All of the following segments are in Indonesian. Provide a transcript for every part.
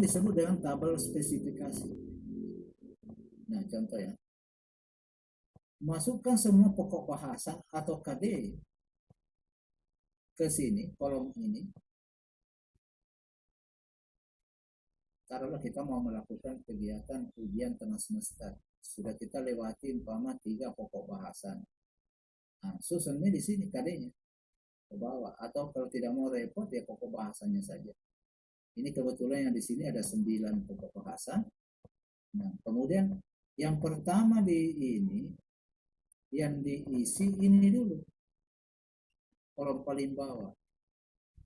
disebut dengan tabel spesifikasi. Nah, contoh ya. Masukkan semua pokok bahasan atau KD ke sini, kolom ini. Taruhlah kita mau melakukan kegiatan ujian tengah semester. Sudah kita lewati umpama 3 pokok bahasan. Nah, susunnya di sini KD-nya ke bawah. Atau kalau tidak mau repot ya pokok bahasannya saja. Ini kebetulan yang di sini ada 9 pokok bahasan. Nah, kemudian yang pertama di ini yang diisi ini dulu. Kolom paling bawah.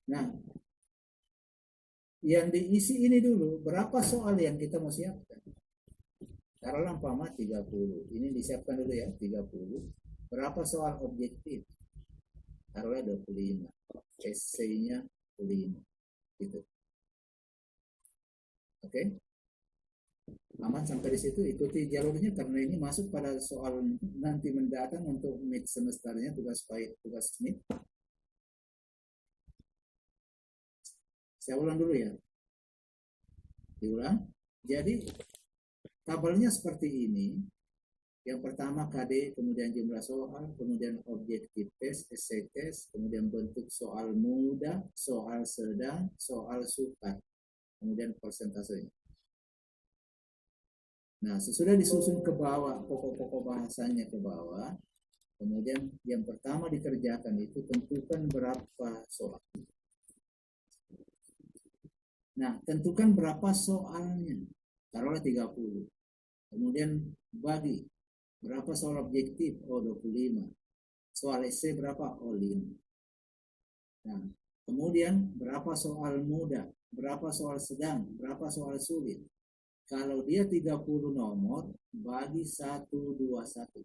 Nah, yang diisi ini dulu, berapa soal yang kita mau siapkan? Taruhlah umpama 30. Ini disiapkan dulu ya, 30. Berapa soal objektif? Taruhlah 25. Esainya 5. Gitu. Oke? Aman sampai di situ, ikuti jalurnya karena ini masuk pada soal nanti mendatang untuk mid semesternya tugas mid. Saya ulang dulu ya. Diulang. Jadi tabelnya seperti ini. Yang pertama KD, kemudian jumlah soal, kemudian objektif tes, esai tes, kemudian bentuk soal mudah, soal sedang, soal sukar, kemudian persentasenya. Nah, sesudah disusun ke bawah, pokok-pokok bahasanya ke bawah, kemudian yang pertama dikerjakan itu tentukan berapa soal. Nah, tentukan berapa soalnya. Taruhlah 30. Kemudian bagi berapa soal objektif? Oh, 25. Soal esai berapa? Oh, 5. Nah, kemudian berapa soal mudah? Berapa soal sedang? Berapa soal sulit? Kalau dia 30 nomor, bagi 121.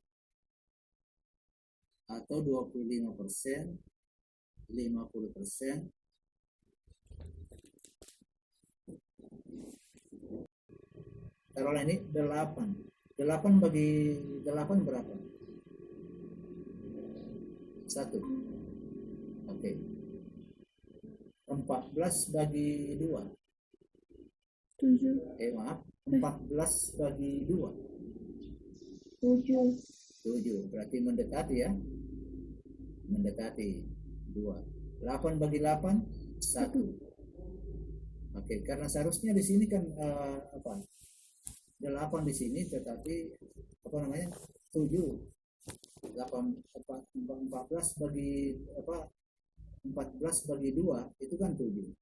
Atau 25%, 50%. Taruhlah ini 8. 8 bagi 8 berapa? 1. Oke. 14 bagi 2. 7. Maaf. 14 bagi 2. 7. 7. Berarti mendekati ya. Mendekati 2. 8 bagi 8, 1. Oke, karena seharusnya di sini kan 8 di sini, tetapi 7. 14 bagi 14 bagi 2 itu kan 7.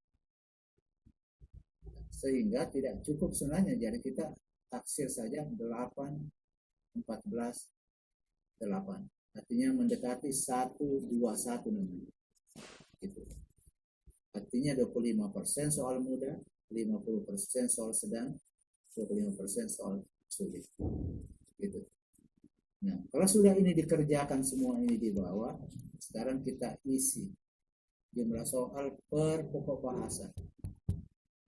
Sehingga tidak cukup sebenarnya, jadi kita taksir saja 8, 14, 8. Artinya mendekati 121 namanya. Gitu. Artinya 25% soal mudah, 50% soal sedang, 25% soal sulit. Gitu. Nah, kalau sudah ini dikerjakan semua ini di bawah, sekarang kita isi jumlah soal per pokok bahasa.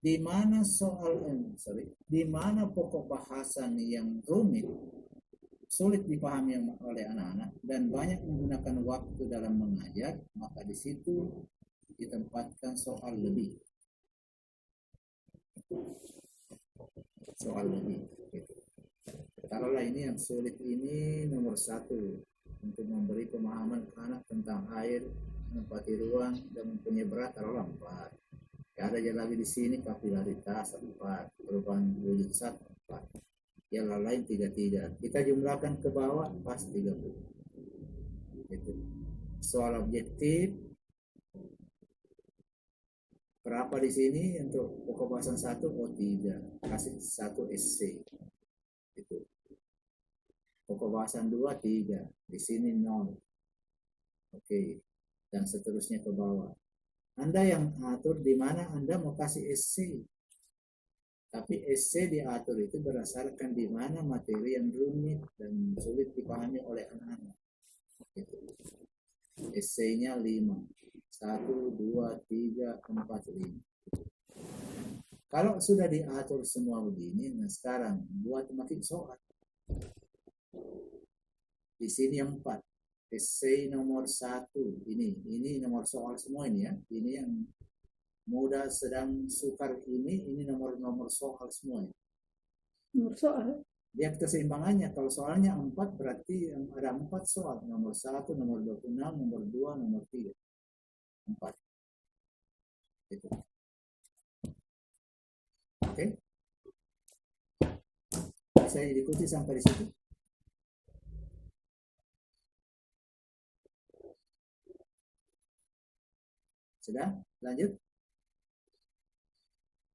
Di mana di mana pokok bahasan yang rumit, sulit dipahami oleh anak-anak dan banyak menggunakan waktu dalam mengajar, maka di situ ditempatkan soal lebih. Soal lebih. Taruhlah ini yang sulit ini nomor 1 untuk memberi pemahaman ke anak tentang air, menempati ruang dan mempunyai berat, taruhlah 4. Ada yang lagi di sini kapilaritas 4, perubahan wujud 4. Yang lain 3. Kita jumlahkan ke bawah pas 30. Gitu. Soal objektif berapa di sini untuk pokok bahasan 1? Oh, 3. Kasih 1 SC. Itu. Pokok bahasan 2, 3. Di sini 0. Oke. Dan seterusnya ke bawah. Anda yang atur di mana Anda mau kasih SC. Tapi SC diatur itu berdasarkan di mana materi yang rumit dan sulit dipahami oleh anak-anak. Gitu. SC-nya 5. 1, 2, 3, 4, 5. Kalau sudah diatur semua begini, nah sekarang buat makin soal. Di sini yang 4. Essay nomor 1 ini nomor soal semua ini ya. Ini yang mudah, sedang, sukar ini nomor-nomor soal semuanya. Nomor soal? Lihat keseimbangannya. Kalau soalnya 4 berarti ada 4 soal. Nomor 1, nomor 26, nomor 2, nomor 3. 4. Gitu. Oke. Saya ikuti sampai di situ. Sudah? Lanjut.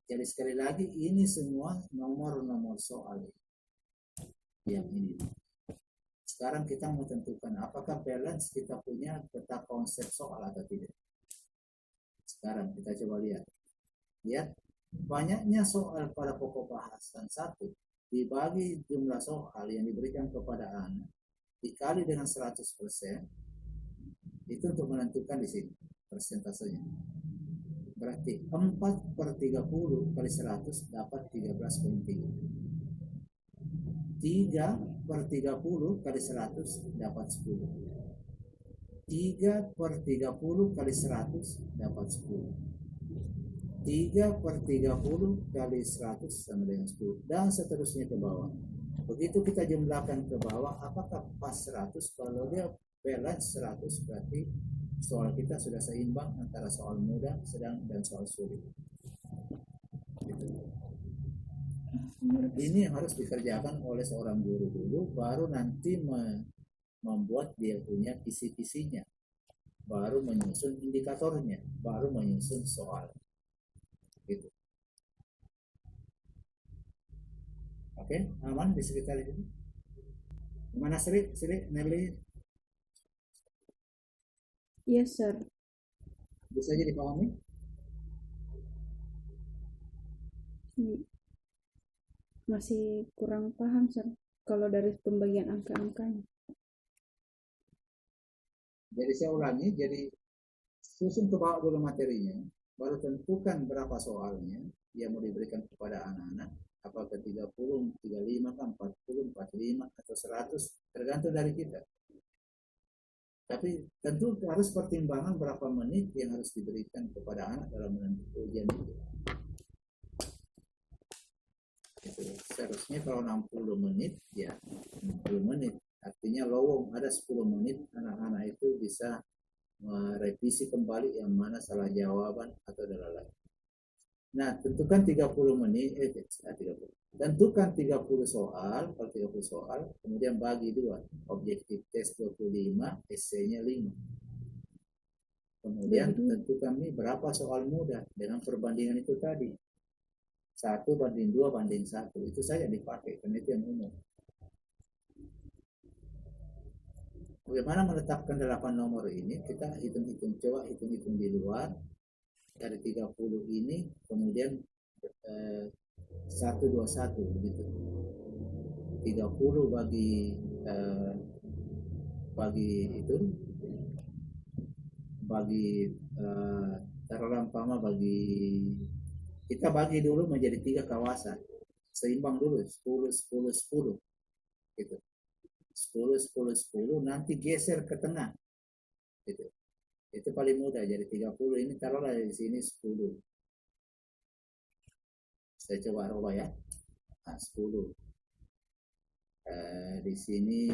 Jadi sekali lagi ini semua nomor-nomor soal yang ini. Sekarang kita mau tentukan apakah balance kita punya peta konsep soal atau tidak. Sekarang kita coba lihat. Lihat, banyaknya soal pada pokok bahasan 1 dibagi jumlah soal yang diberikan kepada anak dikali dengan 100%, itu untuk menentukan di sini persentasenya. Berarti 4/30 kali 100 dapat 13,3. 3/30 kali 100 dapat 10. 3/30 kali 100 dapat 10. 3/30 kali 100 sama dengan 10. Dan seterusnya ke bawah. Begitu kita jumlahkan ke bawah, apakah pas 100? Kalau dia balance 100 berarti soal kita sudah seimbang antara soal mudah, sedang, dan soal sulit. Gitu. Ini harus dikerjakan oleh seorang guru dulu, baru nanti membuat dia punya kisi-kisinya, baru menyusun indikatornya, baru menyusun soal. Gitu. Oke, aman di sekitar itu. Gimana Sri, Nelly? Yes, sir. Bisa jadi dipahami? Masih kurang paham, sir, kalau dari pembagian angka-angkanya. Jadi saya ulangi, jadi susun ke bawah dulu materinya, baru tentukan berapa soalnya yang mau diberikan kepada anak-anak, apakah 30, 35, 40, 45, atau 100, tergantung dari kita. Tapi tentu harus pertimbangan berapa menit yang harus diberikan kepada anak dalam menentukan ujian itu. Seharusnya kalau 60 menit, ya 60 menit. Artinya lowong ada 10 menit anak-anak itu bisa merevisi kembali yang mana salah jawaban atau lain. Nah, tentukan 30 menit, 30. Tentukan 30 soal, kalau 30 soal, kemudian bagi 2. Objektif tes 25, esainya 5. Kemudian tentukan nih berapa soal mudah dengan perbandingan itu tadi. 1/2/1, itu saja dipakai, karena itu yang umum. Bagaimana menetapkan 8 nomor ini? Kita hitung-hitung, coba hitung-hitung di luar. Dari 30 ini, kemudian 1/21 begitu. 30 bagi itu, bagi taruhlah umpama bagi, kita bagi dulu menjadi 3 kawasan. Seimbang dulu, 10, 10, 10. Gitu. 10, 10, 10, nanti geser ke tengah. Gitu. Itu paling mudah. Jadi 30 ini taruhlah di sini 10. Saya coba rubah ya. Nah, 10. Di sini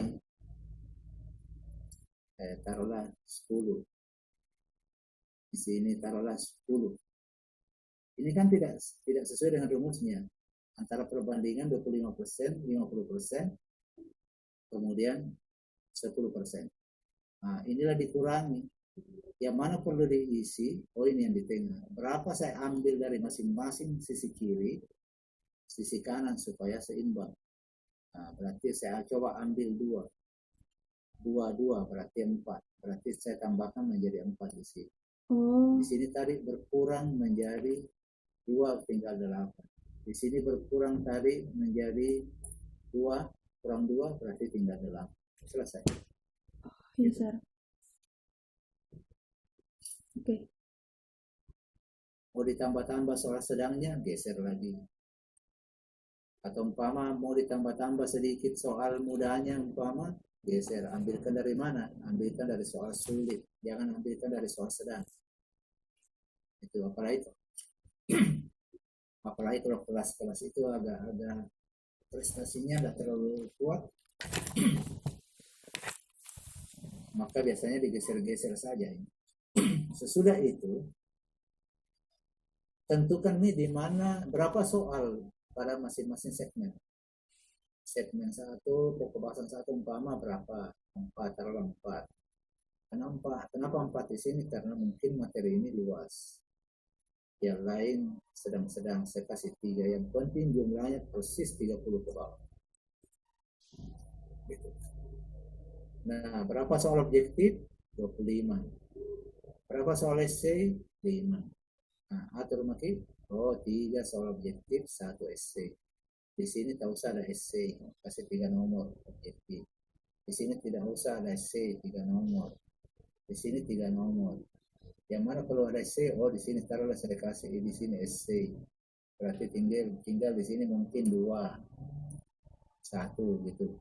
taruhlah 10. Di sini taruhlah 10. Ini kan tidak sesuai dengan rumusnya. Antara perbandingan 25%, 50%, kemudian 10%. Nah, inilah dikurangi. Yang mana perlu diisi? Oh, ini yang di tengah. Berapa saya ambil dari masing-masing sisi kiri, sisi kanan supaya seimbang. Nah, berarti saya coba ambil 2. 2 berarti 4. Berarti saya tambahkan menjadi 4 di sini. Di sini tadi berkurang menjadi 2 tinggal 8. Di sini berkurang tadi menjadi 2 kurang 2 berarti tinggal 8. Selesai. Iya, sir. Oke. Mau ditambah-tambah soal sedangnya, geser lagi. Atau umpama mau ditambah-tambah sedikit soal mudahnya, umpama geser. Ambilkan dari mana? Ambilkan dari soal sulit. Jangan ambilkan dari soal sedang. Itu apalagi itu. Apalagi kalau kelas-kelas itu agak prestasinya tidak terlalu kuat, maka biasanya digeser-geser saja. Sesudah itu, tentukan nih di mana berapa soal pada masing-masing segmen. Segmen 1, pokok bahasan 1 umpama berapa? 4, taruhlah 4. Kenapa 4 di sini? Karena mungkin materi ini luas. Yang lain sedang-sedang, saya kasih 3. Yang penting jumlahnya persis 30 ke bawah. Gitu. Nah, berapa soal objektif? 25. Berapa soal esai? 5. Nah, atur makin, 3 soal objektif, 1 esai. Di sini tak usah ada esai, kasih 3 nomor objektif. Di sini tidak usah ada esai, 3 nomor. Di sini 3 nomor. Yang mana kalau ada esai, di sini taruhlah saya kasih di sini esai. Berarti tinggal di sini mungkin 2, 1 gitu.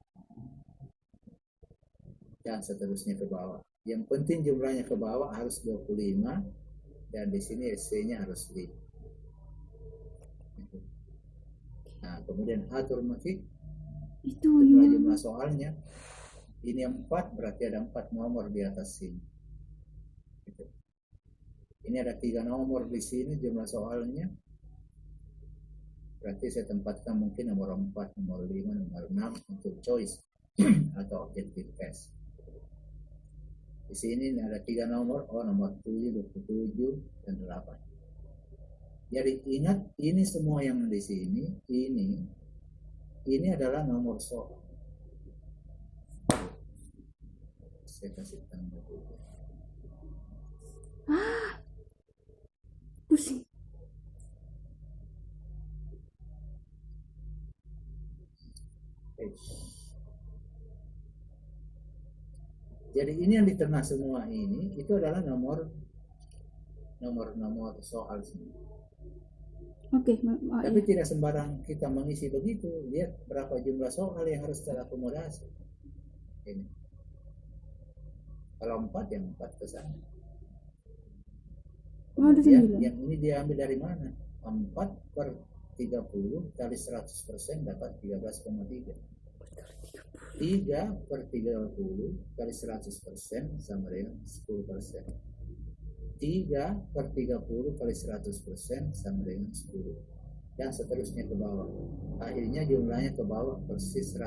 Dan seterusnya ke bawah. Yang penting jumlahnya ke bawah harus 25 dan di sini esainya harus 5. Gitu. Nah, kemudian atur matik Itu jumlah soalnya. Ini 4 berarti ada 4 nomor di atas sini. Gitu. Ini ada 3 nomor di sini jumlah soalnya. Berarti saya tempatkan mungkin nomor 4, nomor 5, nomor 6 untuk choice atau objective test. Di sini ada 3 nomor, nomor 7, 27, dan 8. Jadi ingat, ini semua yang di sini, ini adalah nomor soal. Saya kasih tanda dulu. pusing. Jadi ini yang diterima semua ini itu adalah nomor soal semua. Oke, Tapi tidak sembarang kita mengisi begitu. Lihat berapa jumlah soal yang harus terakomodasi. Ini. Kalau 4 yang 4 ke sana. Yang ini diambil dari mana? 4 per 30 kali 100% dapat 13,3. 3 per 30 kali 100% sama dengan 10%. 3 per 30 kali 100% sama dengan 10. Dan seterusnya ke bawah. Akhirnya jumlahnya ke bawah persis 100.